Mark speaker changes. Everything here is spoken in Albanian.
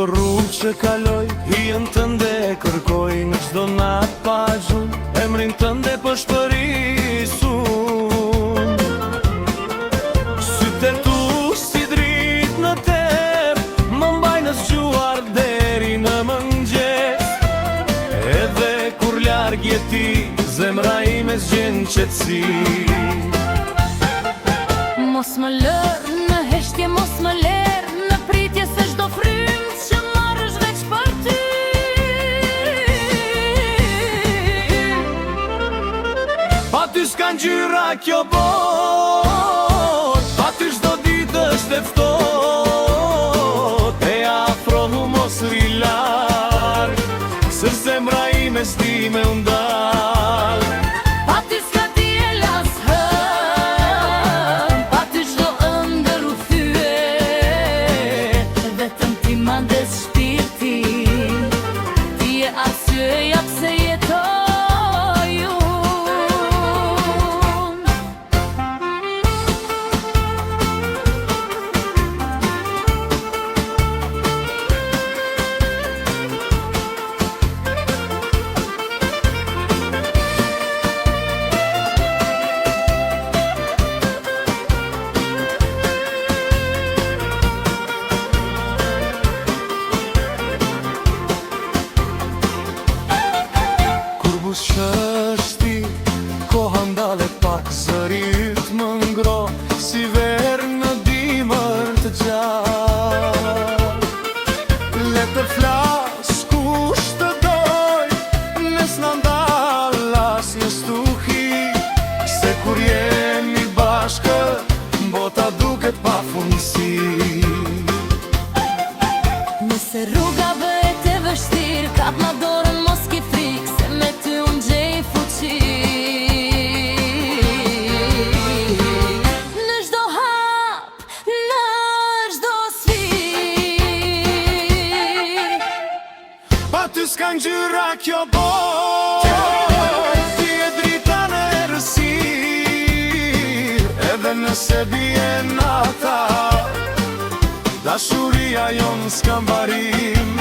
Speaker 1: çdo rrugë që kaloj, hijen tënde kërkoj, në çdo natë pa gjumë, emrin tënde po shpërisun. Sytë tu si dritë në terë, më mbajnë zgjuar deri në mëngjes. Edhe kur larg je ti, zemra ime zgjen qetësi.
Speaker 2: Mos më lërë në heshtje, mos më lerë në pritje, se çdo frymë që marrë është veç për ty.
Speaker 1: Pa ty s'ka ngjyra kjo botë, pa ty çdo ditë është e ftohtë. E afrohu mos ri larg, se zemra ime s'di me u ndal.
Speaker 2: Pa ty s'ka diel as hëm, pa ty çdo ëndër u thye, vetëm ti mandes shpirtin, ti je arsyeja pse jetoj unë.
Speaker 1: Shështi, koha ndalet pak, zëri yt më ngro, si verë në dimër të gjallë. Le të flas kush të doj, nes në ndal asnjë stuhi, se kur jemi bashkë, bota duket pa fundësi.
Speaker 2: Nëse rruga bëhet e vështirë, kap ma dorën mos ki frikë, se me ty unë gjej fuqi. Në çdo hap, në çdo sfidë,
Speaker 1: Pa ty s'ka ngjyra kjo botë, ti e drita në errësirë, edhe nëse bie nata, dashuria jon s'ka mbarim.